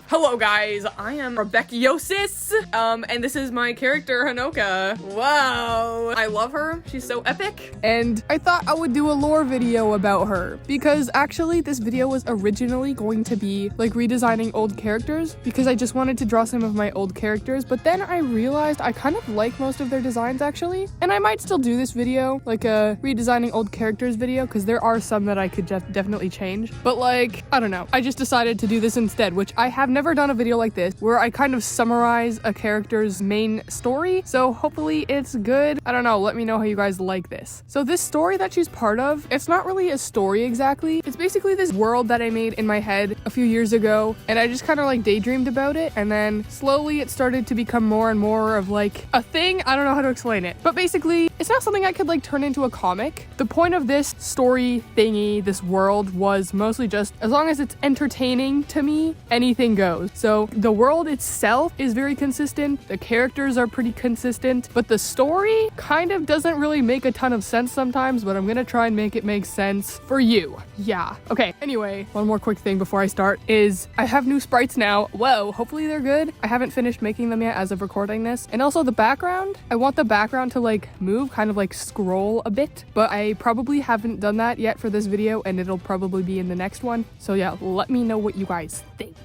Hello guys, I am Rebecchiosis, and this is my character, Hanoka. Wow, I love her, she's so epic. And I thought I would do a lore video about her, because actually this video was originally going to be like redesigning old characters, because I just wanted to draw some of my old characters, but then I realized I kind of like most of their designs actually, and I might still do this video, like a redesigning old characters video, because there are some that I could definitely change, but like, I don't know, I just decided to do this instead, which I have never done a video like this where I kind of summarize a character's main story, so hopefully it's good. I don't know, let me know how you guys like this. So this story that she's part of, it's not really a story exactly. It's basically this world that I made in my head a few years ago, and I just kind of like daydreamed about it, and then slowly it started to become more and more of like a thing. I don't know how to explain it, but basically it's not something I could like turn into a comic. The point of this story thingy, this world, was mostly just as long as it's entertaining to me, anything goes. So the world itself is very consistent, the characters are pretty consistent, but the story kind of doesn't really make a ton of sense sometimes, but I'm gonna try and make it make sense for you. Yeah. Okay, anyway, one more quick thing before I start is I have new sprites now. Whoa, hopefully they're good. I haven't finished making them yet as of recording this. And also the background, I want the background to like move, kind of like scroll a bit, but I probably haven't done that yet for this video, and it'll probably be in the next one. So yeah, let me know what you guys think.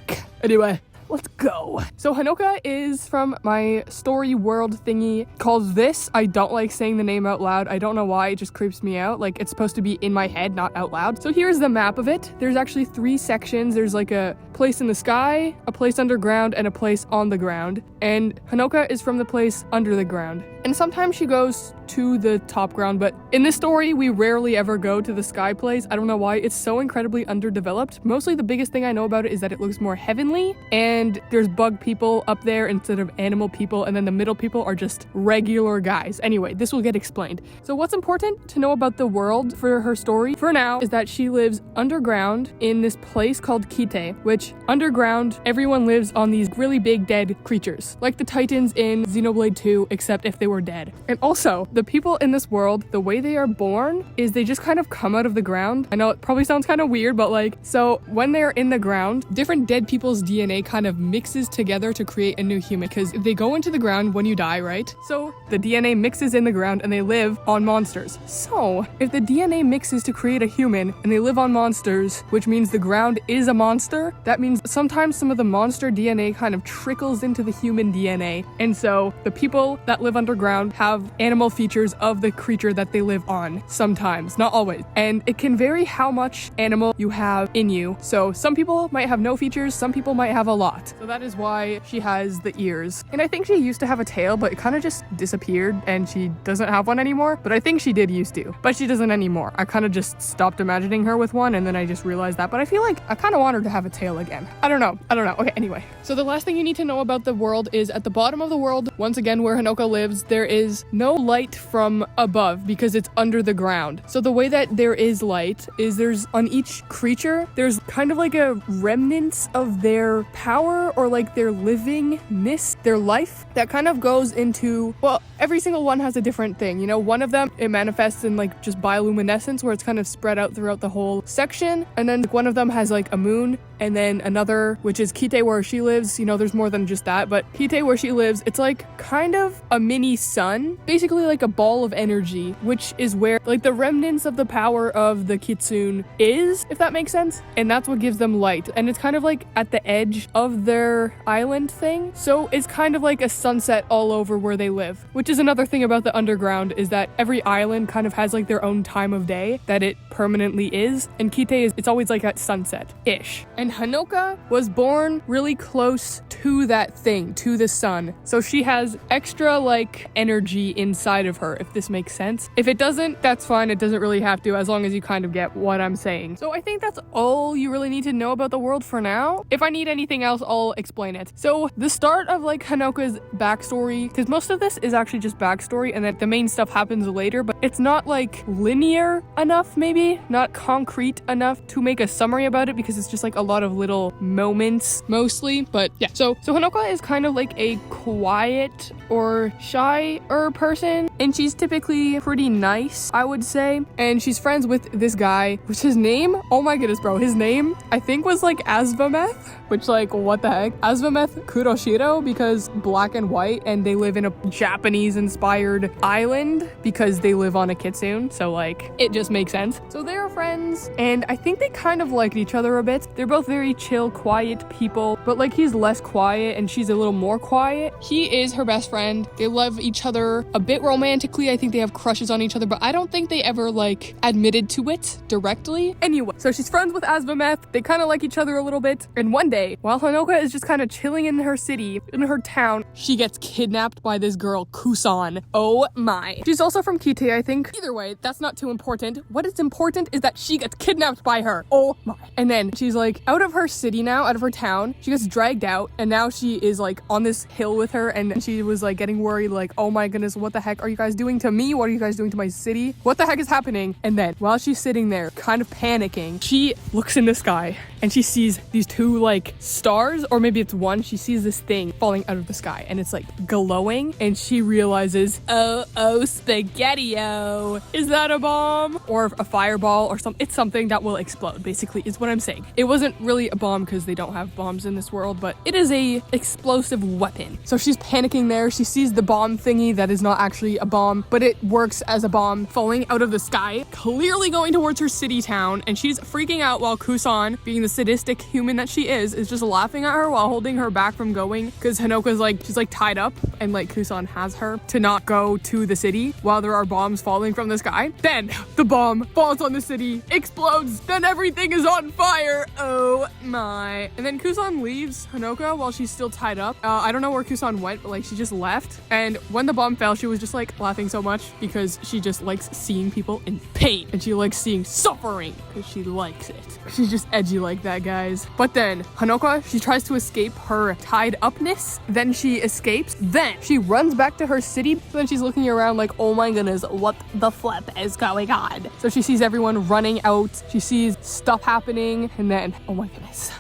Anyway, let's go. So Hanoka is from my story world thingy called This. I don't like saying the name out loud. I don't know why, it just creeps me out. Like, it's supposed to be in my head, not out loud. So here's the map of it. There's actually 3 sections. There's like a place in the sky, a place underground, and a place on the ground. And Hanoka is from the place under the ground. And sometimes she goes to the top ground, but in this story, we rarely ever go to the sky place. I don't know why. It's so incredibly underdeveloped. Mostly the biggest thing I know about it is that it looks more heavenly, and there's bug people up there instead of animal people, and then the middle people are just regular guys. Anyway, this will get explained. So what's important to know about the world for her story for now is that she lives underground in this place called Kite, which underground, everyone lives on these really big dead creatures, like the Titans in Xenoblade 2, except if they were dead. And also, the people in this world, the way they are born is they just kind of come out of the ground. I know it probably sounds kind of weird, but like, so when they're in the ground, different dead people's DNA kind of mixes together to create a new human, because they go into the ground when you die, right? So the DNA mixes in the ground and they live on monsters. So if the DNA mixes to create a human and they live on monsters, which means the ground is a monster, that means sometimes some of the monster DNA kind of trickles into the human DNA. And so the people that live underground have animal features of the creature that they live on, sometimes, not always. And it can vary how much animal you have in you. So some people might have no features, some people might have a lot. So that is why she has the ears. And I think she used to have a tail, but it kind of just disappeared and she doesn't have one anymore. But I think she did used to, but she doesn't anymore. I kind of just stopped imagining her with one, and then I just realized that. But I feel like I kind of want her to have a tail again. I don't know. Okay, anyway. So the last thing you need to know about the world is at the bottom of the world, once again where Hanoka lives, there is no light from above because it's under the ground. So the way that there is light is there's on each creature, there's kind of like a remnants of their power or like their livingness, their life that kind of goes into, well, every single one has a different thing. You know, one of them, it manifests in like just bioluminescence where it's kind of spread out throughout the whole section. And then one of them has like a moon, and then another, which is Kite where she lives. You know, there's more than just that, but Kite where she lives, it's like kind of a mini sun, basically like a ball of energy, which is where like the remnants of the power of the Kitsune is, if that makes sense. And that's what gives them light. And it's kind of like at the edge of their island thing. So it's kind of like a sunset all over where they live, which is another thing about the underground, is that every island kind of has like their own time of day that it permanently is. And Kite is, it's always like at sunset-ish. And Hanoka was born really close to that thing, to the sun. So she has extra like energy inside of her, if this makes sense. If it doesn't, that's fine. It doesn't really have to, as long as you kind of get what I'm saying. So I think that's all you really need to know about the world for now. If I need anything else, I'll explain it. So the start of like Hanoka's backstory, because most of this is actually just backstory and that the main stuff happens later, but it's not like linear enough maybe maybe, not concrete enough to make a summary about it because it's just like a lot of little moments mostly. But yeah, so Hanoka is kind of like a quiet or shy-er person, and she's typically pretty nice, I would say. And she's friends with this guy, which his name, oh my goodness, bro, his name I think was like Asvameth, which like what the heck? Asvameth Kuroshiro, because black and white, and they live in a Japanese inspired island because they live on a kitsune, so like it just makes sense. So they're friends, and I think they kind of liked each other a bit. They're both very chill, quiet people, but like he's less quiet and she's a little more quiet. He is her best friend. They love each other a bit romantically. I think they have crushes on each other, but I don't think they ever like admitted to it directly. Anyway, so she's friends with Asvameth. They kind of like each other a little bit, and one day while Hanoka is just kind of chilling in her city, in her town, she gets kidnapped by this girl, Kusan. Oh my. She's also from Kite, I think. Either way, that's not too important. What is important is that she gets kidnapped by her. Oh my. And then she's like out of her city now, out of her town. She gets dragged out, and now she is like on this hill with her, and she was like getting worried, like, oh my goodness, what the heck are you guys doing to me? What are you guys doing to my city? What the heck is happening? And then while she's sitting there kind of panicking, she looks in the sky and she sees these two like stars, or maybe it's one. She sees this thing falling out of the sky and it's like glowing, and she realizes, oh spaghetti-o, is that a bomb or a fireball or something? It's something that will explode, basically, is what I'm saying. It wasn't really a bomb because they don't have bombs in this world, but it is a explosive weapon. So she's panicking there. She sees the bomb thingy that is not actually a bomb, but it works as a bomb falling out of the sky, clearly going towards her city town, and she's freaking out while Kusan, being the sadistic human that she is just laughing at her while holding her back from going, because Hanoka's like, she's like tied up, and like Kusan has her to not go to the city while there are bombs falling from the sky. Then the bomb falls on the city, explodes, then everything is on fire. Oh my. And then Kusan leaves Hanoka while she's still tied up. I don't know where Kusan went, but like she just left. And when the bomb fell, she was just like laughing so much because she just likes seeing people in pain, and she likes seeing suffering because she likes it. She's just edgy like that, guys. But then Hanoka, she tries to escape her tied upness. Then she escapes. Then she runs back to her city. Then she's looking around like, oh my goodness, what the flip is going on? So she sees everyone running out. She sees stuff happening, and then, oh my goodness.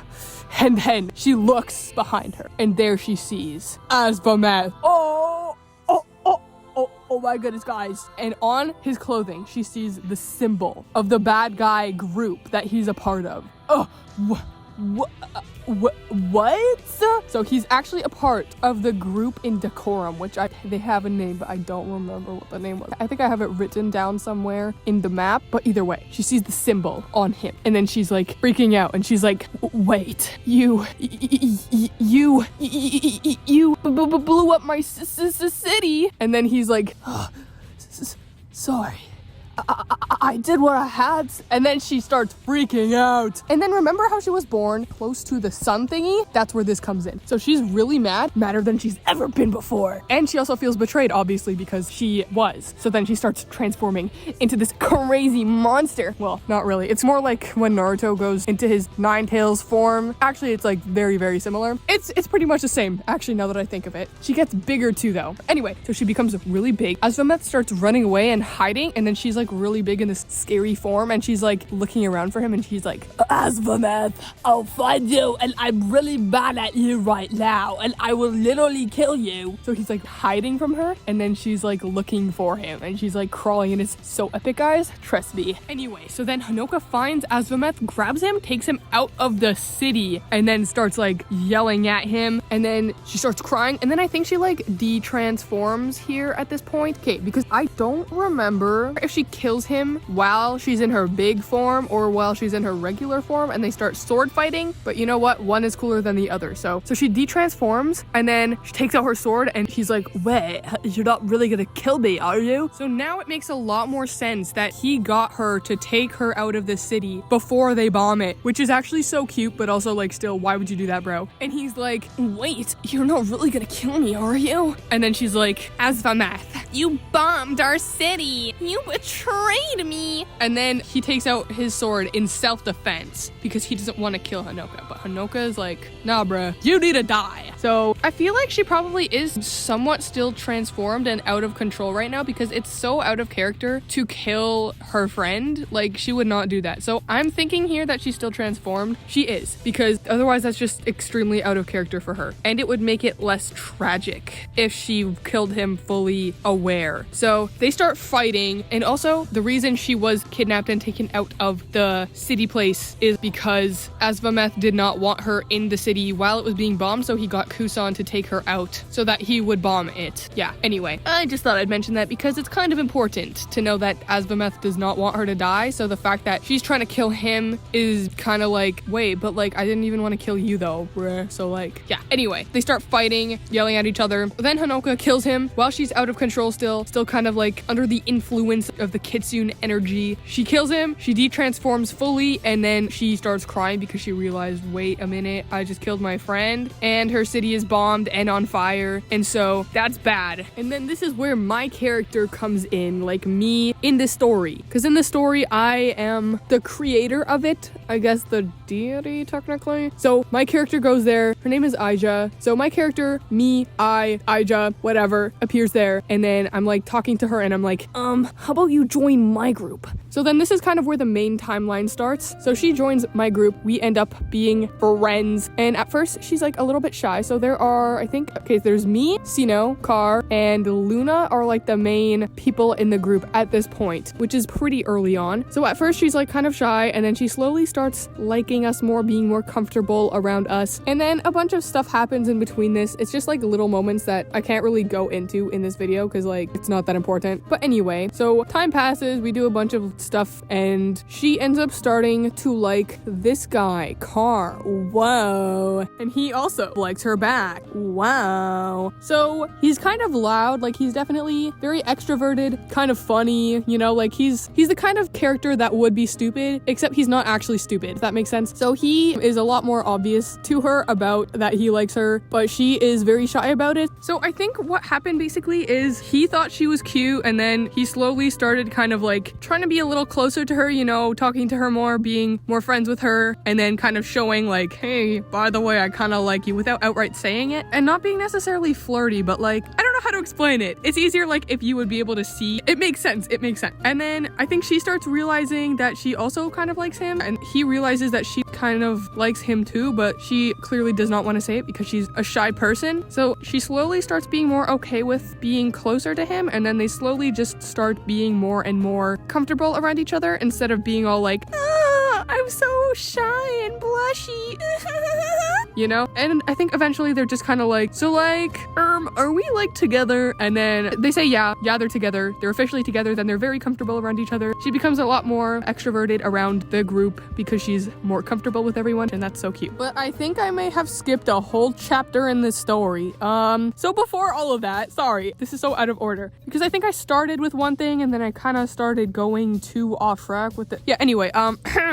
And then she looks behind her, and there she sees Asvameth. Oh my goodness, guys. And on his clothing, she sees the symbol of the bad guy group that he's a part of. What? So he's actually a part of the group in Decorum, which they have a name, but I don't remember what the name was. I think I have it written down somewhere in the map, but either way, she sees the symbol on him, and then she's like freaking out, and she's like, wait, you blew up my city. And then he's like, sorry. I did what I had. And then she starts freaking out. And then remember how she was born close to the sun thingy? That's where this comes in. So she's really mad, madder than she's ever been before. And she also feels betrayed, obviously, because she was. So then she starts transforming into this crazy monster. Well, not really. It's more like when Naruto goes into his Nine Tails form. Actually, it's like very, very similar. It's pretty much the same, actually, now that I think of it. She gets bigger too, though. Anyway, so she becomes really big. Asvameth starts running away and hiding, and then she's like really big in this scary form, and she's like looking around for him, and she's like, Asvameth, I'll find you, and I'm really mad at you right now, and I will literally kill you. So he's like hiding from her, and then she's like looking for him, and she's like crawling, and it's so epic, guys. Trust me. Anyway, so then Hanoka finds Asvameth, grabs him, takes him out of the city, and then starts like yelling at him, and then she starts crying, and then I think she like de-transforms here at this point. Okay, because I don't remember if she kills him while she's in her big form or while she's in her regular form, and they start sword fighting. But you know what? One is cooler than the other. So she de-transforms, and then she takes out her sword, and she's like, wait, you're not really gonna kill me, are you? So now it makes a lot more sense that he got her to take her out of the city before they bomb it, which is actually so cute, but also like still, why would you do that, bro? And he's like, wait, you're not really gonna kill me, are you? And then she's like, Asvameth, you bombed our city. You betrayed me. And then he takes out his sword in self-defense because he doesn't want to kill Hanoka. But Hanoka is like, nah, bruh, you need to die. So I feel like she probably is somewhat still transformed and out of control right now because it's so out of character to kill her friend. Like, she would not do that. So I'm thinking here that she's still transformed. She is, because otherwise that's just extremely out of character for her. And it would make it less tragic if she killed him fully aware. So they start fighting. And also the reason she was kidnapped and taken out of the city place is because Azvameth did not want her in the city while it was being bombed. So he got Kusan to take her out so that he would bomb it. Yeah, anyway, I just thought I'd mention that because it's kind of important to know that Azvameth does not want her to die. So the fact that she's trying to kill him is kind of like, wait, but like, I didn't even want to kill you though, bruh. So like, yeah. Anyway, they start fighting, yelling at each other. Then Hanoka kills him while she's out of control still kind of like under the influence of the Kitsune energy. She kills him, she de-transforms fully, and then she starts crying because she realized, wait a minute, I just killed my friend, and her city is bombed and on fire, and so that's bad. And then this is where my character comes in, like me in this story. Because in this story, I am the creator of it, I guess the deity technically. So my character goes there, her name is Aija. So my character, me, Aija, whatever, appears there, and then I'm like talking to her and I'm like, how about you join my group? So then this is kind of where the main timeline starts. So she joins my group, we end up being friends, and at first she's like a little bit shy. So there are, I think, okay, there's me, Sino, Car, and Luna are like the main people in the group at this point, which is pretty early on. So at first she's like kind of shy, and then she slowly starts liking us more, being more comfortable around us. And then a bunch of stuff happens in between this. It's just like little moments that I can't really go into in this video because like it's not that important. But anyway, so time passes, we do a bunch of stuff, and she ends up starting to like this guy, Car. Whoa. And he also likes her back. Wow. So he's kind of loud, like he's definitely very extroverted, kind of funny, you know, like he's the kind of character that would be stupid, except he's not actually stupid, if that makes sense. So he is a lot more obvious to her about that he likes her, but she is very shy about it. So I think what happened basically is he thought she was cute, and then he slowly started kind of like trying to be a little closer to her, you know, talking to her more, being more friends with her, and then kind of showing like, hey, by the way, I kind of like you, without outright saying it, and not being necessarily flirty, but like, I don't know how to explain it. It's easier like if you would be able to see. It makes sense. It makes sense. And then I think she starts realizing that she also kind of likes him, and he realizes that she kind of likes him too, but she clearly does not want to say it because she's a shy person. So she slowly starts being more okay with being closer to him, and then they slowly just start being more and more comfortable around each other instead of being all like, I'm so shy and blushy. You know? And I think eventually they're just kind of like, so like, are we like together? And then they say, yeah, they're together. They're officially together. Then they're very comfortable around each other. She becomes a lot more extroverted around the group because she's more comfortable with everyone, and that's so cute. But I think I may have skipped a whole chapter in this story. So before all of that, sorry, this is so out of order because I think I started with one thing and then I kind of started going too off track with it. Yeah, anyway,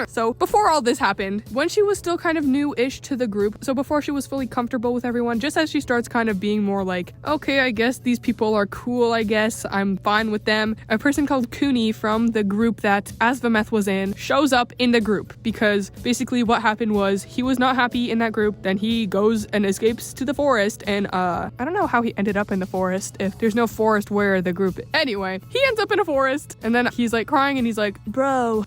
so before all this happened, when she was still kind of new-ish to the group, so before she was fully comfortable with everyone, just as she starts kind of being more like, okay, I guess these people are cool, I guess I'm fine with them, a person called Kuni from the group that Azvameth was in shows up in the group because basically what happened was he was not happy in that group, then he goes and escapes to the forest, and I don't know how he ended up in the forest if there's no forest where the group is. Anyway, he ends up in a forest, and then he's like crying and he's like, bro,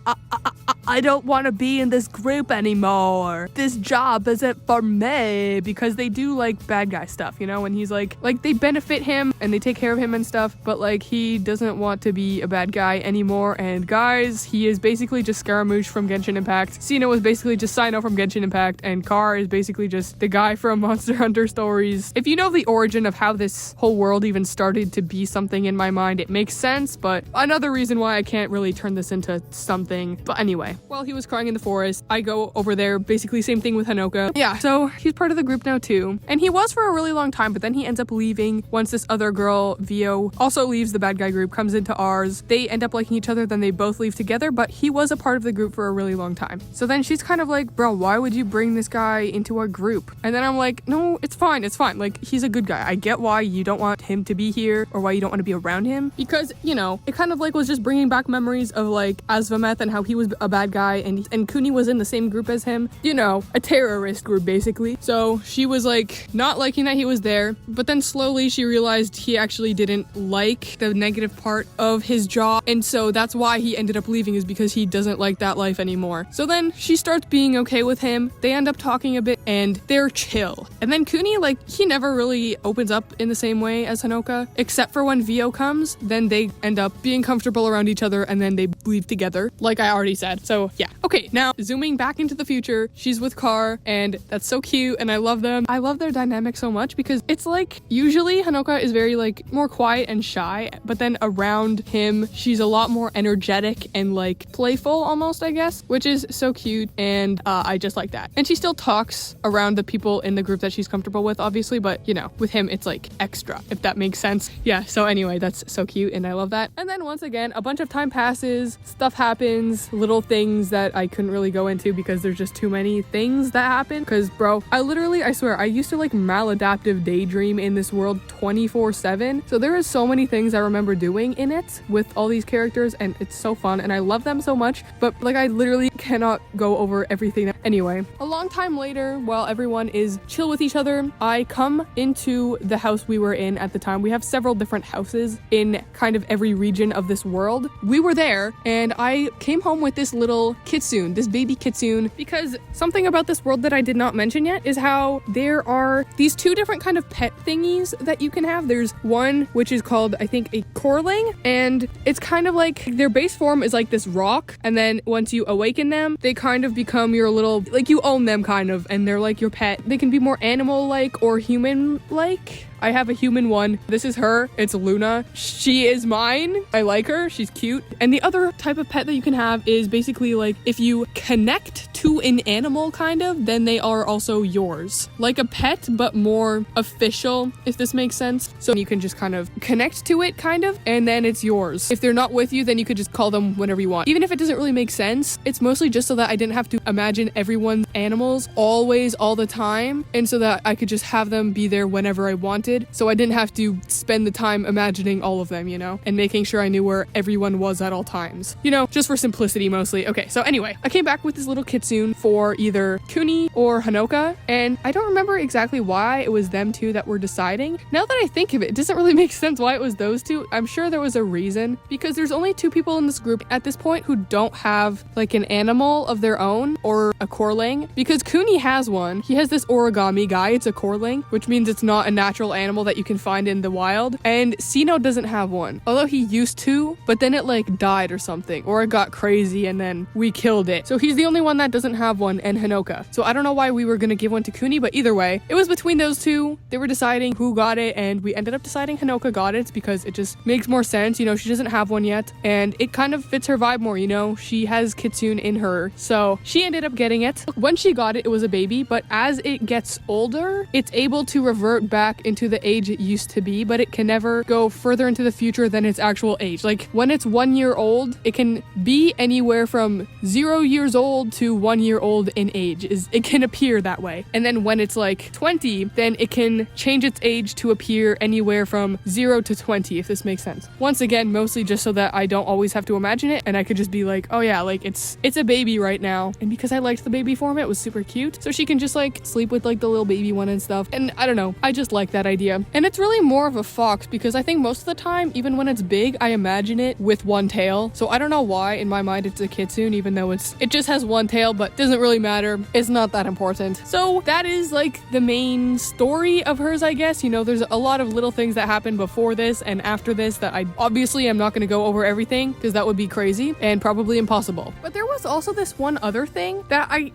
I don't want to be in this group anymore. This job isn't for me, because they do like bad guy stuff, you know, and he's like they benefit him and they take care of him and stuff, but like he doesn't want to be a bad guy anymore. And guys, he is basically just Scaramouche from Genshin Impact. Sino is basically just Sino from Genshin Impact, and Car is basically just the guy from Monster Hunter Stories. If you know the origin of how this whole world even started to be something in my mind, it makes sense, but another reason why I can't really turn this into something. But anyway, while he was crying in the forest, I go over there, basically same thing with Hanoka. Yeah, so he's part of the group now too. And he was for a really long time, but then he ends up leaving once this other girl, Vio, also leaves the bad guy group, comes into ours. They end up liking each other, then they both leave together, but he was a part of the group for a really long time. So then she's kind of like, bro, why would you bring this guy into our group? And then I'm like, no, it's fine. Like, he's a good guy. I get why you don't want him to be here or why you don't want to be around him, because, you know, it kind of like was just bringing back memories of like Azvameth and how he was a bad bad guy, and Kuni was in the same group as him. You know, a terrorist group basically. So she was like not liking that he was there, but then slowly she realized he actually didn't like the negative part of his job, and so that's why he ended up leaving, is because he doesn't like that life anymore. So then she starts being okay with him. They end up talking a bit and they're chill. And then Kuni, like, he never really opens up in the same way as Hanoka, except for when Vio comes. Then they end up being comfortable around each other and then they leave together, like I already said. So yeah. Okay, now zooming back into the future, she's with Car and that's so cute and I love them. I love their dynamic so much because it's like usually Hanoka is very like more quiet and shy, but then around him she's a lot more energetic and like playful almost, I guess, which is so cute, and I just like that. And she still talks around the people in the group that she's comfortable with, obviously, but you know, with him it's like extra, if that makes sense. Yeah, so anyway, that's so cute and I love that. And then once again, a bunch of time passes, stuff happens, little things that I couldn't really go into because there's just too many things that happen. Because bro, I swear, I used to like maladaptive daydream in this world 24/7. So there is so many things I remember doing in it with all these characters, and it's so fun and I love them so much, but like I literally cannot go over everything. Anyway, a long time later, while everyone is chill with each other, I come into the house we were in at the time. We have several different houses in kind of every region of this world. We were there and I came home with this little kitsune, this baby kitsune, because something about this world that I did not mention yet is how there are these two different kind of pet thingies that you can have. There's one which is called, I think, a corling, and it's kind of like their base form is like this rock, and then once you awaken them, they kind of become your little, like you own them kind of, and they're like your pet. They can be more animal-like or human-like. I have a human one. This is her. It's Luna. She is mine. I like her. She's cute. And the other type of pet that you can have is basically like if you connect to an animal kind of, then they are also yours. Like a pet, but more official, if this makes sense. So you can just kind of connect to it kind of, and then it's yours. If they're not with you, then you could just call them whenever you want. Even if it doesn't really make sense, it's mostly just so that I didn't have to imagine everyone's animals always, all the time. And so that I could just have them be there whenever I wanted. So I didn't have to spend the time imagining all of them, you know, and making sure I knew where everyone was at all times, you know, just for simplicity mostly. Okay, so anyway, I came back with this little kitsune for either Kuni or Hanoka, and I don't remember exactly why it was them two that were deciding. Now that I think of it, it doesn't really make sense why it was those two. I'm sure there was a reason, because there's only two people in this group at this point who don't have like an animal of their own or a corling, because Kuni has one. He has this origami guy. It's a corling, which means it's not a natural animal that you can find in the wild, and Sino doesn't have one, although he used to, but then it like died or something, or it got crazy and then we killed it. So he's the only one that doesn't have one, and Hanoka. So I don't know why we were gonna give one to Kuni, but either way, it was between those two. They were deciding who got it, and we ended up deciding Hanoka got it because it just makes more sense. You know, she doesn't have one yet, and it kind of fits her vibe more, you know? She has kitsune in her, so she ended up getting it. When she got it, it was a baby, but as it gets older, it's able to revert back into the age it used to be, but it can never go further into the future than its actual age. Like when it's 1 year old, it can be anywhere from 0 years old to 1 year old in age. It can appear that way. And then when it's like 20, then it can change its age to appear anywhere from 0 to 20, if this makes sense. Once again, mostly just so that I don't always have to imagine it, and I could just be like, oh yeah, like it's a baby right now. And because I liked the baby form, it was super cute. So she can just like sleep with like the little baby one and stuff. And I don't know, I just like that idea. And it's really more of a fox, because I think most of the time, even when it's big, I imagine it with one tail. So I don't know why in my mind it's a kitsune, even though it just has one tail, but doesn't really matter. It's not that important. So that is like the main story of hers, I guess. You know, there's a lot of little things that happen before this and after this that I obviously am not going to go over everything, because that would be crazy and probably impossible. But there was also this one other thing that I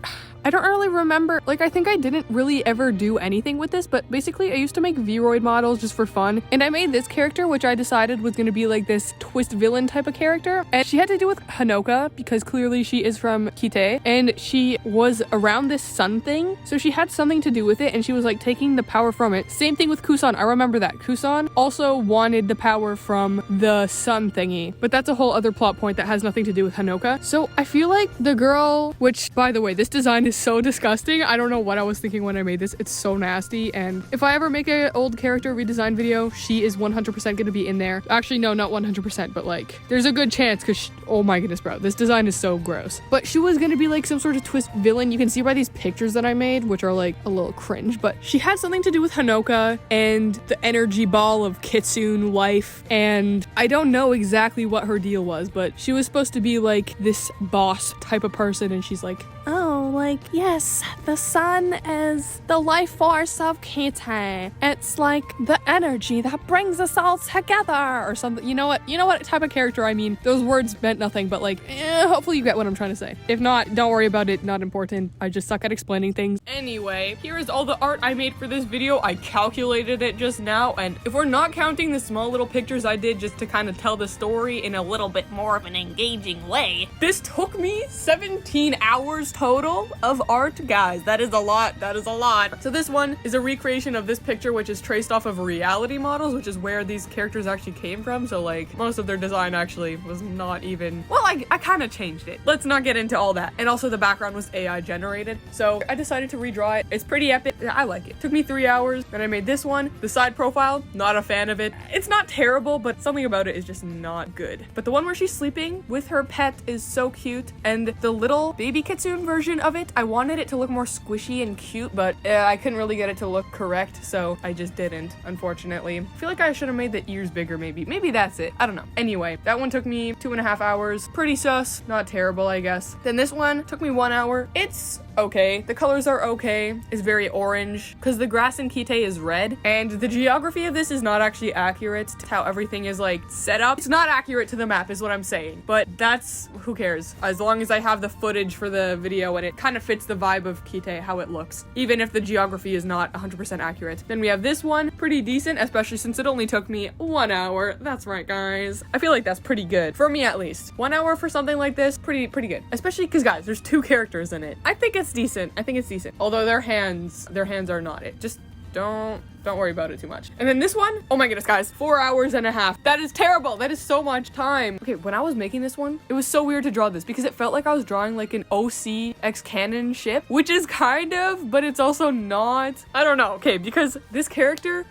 don't really remember. Like, I think I didn't really ever do anything with this, but basically I used to make Vroid models just for fun, and I made this character, which I decided was going to be like this twist villain type of character, and she had to do with Hanoka, because clearly she is from Kite, and she was around this sun thing, so she had something to do with it, and she was like taking the power from it. Same thing with Kusan. I remember that. Kusan also wanted the power from the sun thingy, but that's a whole other plot point that has nothing to do with Hanoka. So I feel like the girl, which by the way, this design is so disgusting. I don't know what I was thinking when I made this. It's so nasty. And if I ever make an old character redesign video, she is 100% gonna be in there. Actually, no, not 100%, but like there's a good chance because oh my goodness, bro, this design is so gross. But she was gonna be like some sort of twist villain. You can see by these pictures that I made, which are like a little cringe, but she had something to do with Hanoka and the energy ball of Kitsune life. And I don't know exactly what her deal was, but she was supposed to be like this boss type of person. And she's like, oh, like, yes, the sun is the life force of Kite. It's like the energy that brings us all together or something. You know what type of character I mean. Those words meant nothing, but like, hopefully you get what I'm trying to say. If not, don't worry about it. Not important. I just suck at explaining things. Anyway, here is all the art I made for this video. I calculated it just now, and if we're not counting the small little pictures I did just to kind of tell the story in a little bit more of an engaging way, this took me 17 hours total of art, guys. That is a lot. That is a lot. So this one is a recreation of this picture, which is traced off of reality models, which is where these characters actually came from. So like most of their design actually was not even, well, I kind of changed it. Let's not get into all that. And also the background was AI generated. So I decided to redraw it. It's pretty epic. I like it. Took me 3 hours. Then I made this one. The side profile, not a fan of it. It's not terrible, but something about it is just not good. But the one where she's sleeping with her pet is so cute. And the little baby Kitsune version of it, I wanted it to look more squishy and cute, but I couldn't really get it to look correct, so I just didn't, unfortunately. I feel like I should have made the ears bigger, maybe. Maybe that's it. I don't know. Anyway, that one took me 2.5 hours. Pretty sus. Not terrible, I guess. Then this one took me 1 hour. It's okay. The colors are okay. It's very orange because the grass in Kite is red, and the geography of this is not actually accurate to how everything is like set up. It's not accurate to the map is what I'm saying, but that's, who cares? As long as I have the footage for the video and it kind of fits the vibe of Kite, how it looks, even if the geography is not 100% accurate. Then we have this one, pretty decent, especially since it only took me 1 hour. That's right, guys. I feel like that's pretty good, for me at least. 1 hour for something like this, pretty good. Especially because, guys, there's 2 characters in it. I think it's decent. I think it's decent. Although their hands are not it. Just don't worry about it too much. And then this one, oh my goodness, guys, 4 hours and a half. That is terrible. That is so much time. Okay, when I was making this one, it was so weird to draw this because it felt like I was drawing like an OC X-Canon ship, which is kind of, but it's also not. I don't know. Okay, because this character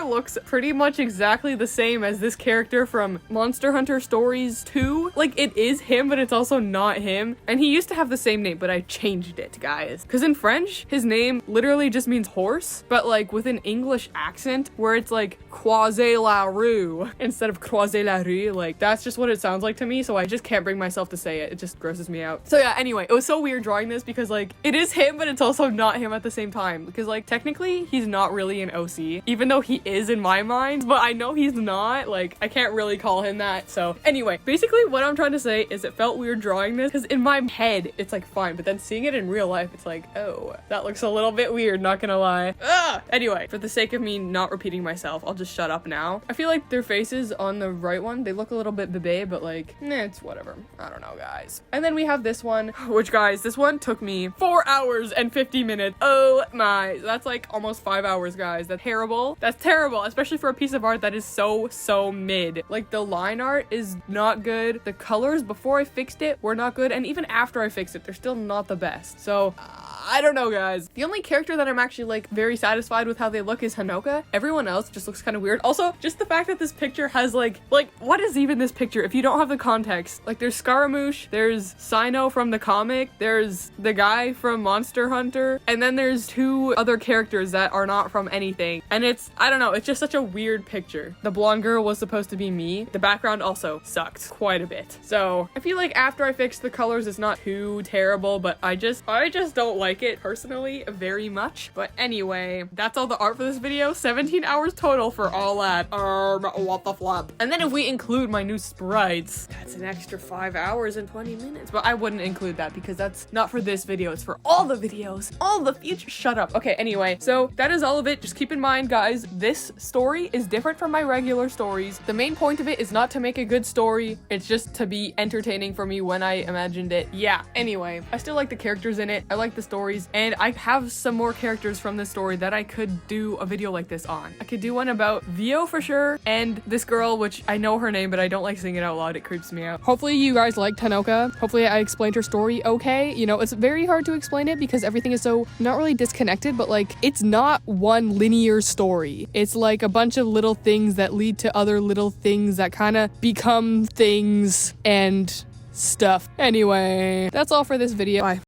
looks pretty much exactly the same as this character from Monster Hunter Stories 2. Like, it is him, but it's also not him. And he used to have the same name, but I changed it, guys. Because in French, his name literally just means horse, but like with an English accent where it's like croiser la rue instead of croiser la rue. Like, that's just what it sounds like to me, so I just can't bring myself to say it. It just grosses me out. So yeah, anyway, it was so weird drawing this because like it is him, but it's also not him at the same time, because like technically he's not really an OC, even though he is in my mind, but I know he's not. Like, I can't really call him that. So anyway, basically what I'm trying to say is it felt weird drawing this because in my head it's like fine, but then seeing it in real life it's like, oh, that looks a little bit weird, not gonna lie. Anyway, for the sake of me not repeating myself, I'll just shut up now. I feel like their faces on the right one, they look a little bit bebe, but like, it's whatever. I don't know, guys. And then we have this one, which, guys, this one took me 4 hours and 50 minutes. Oh my, that's like almost 5 hours, guys. That's terrible. That's terrible, especially for a piece of art that is so mid. Like, the line art is not good. The colors before I fixed it were not good, and even after I fixed it, they're still not the best. So I don't know, guys. The only character that I'm actually like very satisfied with how they look is Hanoka. Everyone else just looks kind of weird. Also, just the fact that this picture has like what is even this picture if you don't have the context? Like, there's Scaramouche, there's Sino from the comic, there's the guy from Monster Hunter, and then there's 2 other characters that are not from anything. And it's, I don't know, it's just such a weird picture. The blonde girl was supposed to be me. The background also sucked quite a bit. So I feel like after I fixed the colors, it's not too terrible, but I just don't like it personally very much. But anyway, that's all the art for this video. 17 hours total for all that. What the flop. And then if we include my new sprites, that's an extra 5 hours and 20 minutes. But I wouldn't include that because that's not for this video. It's for all the videos, all the future. Shut up. Okay, anyway, so that is all of it. Just keep in mind, guys, this story is different from my regular stories. The main point of it is not to make a good story. It's just to be entertaining for me when I imagined it. Yeah, anyway, I still like the characters in it. I like the story. stories, and I have some more characters from this story that I could do a video like this on. I could do one about Vio for sure, and this girl, which I know her name, but I don't like saying it out loud. It creeps me out. Hopefully you guys liked Hanoka. Hopefully I explained her story okay. You know, it's very hard to explain it because everything is so not really disconnected, but like it's not one linear story. It's like a bunch of little things that lead to other little things that kind of become things and stuff. Anyway, that's all for this video. Bye.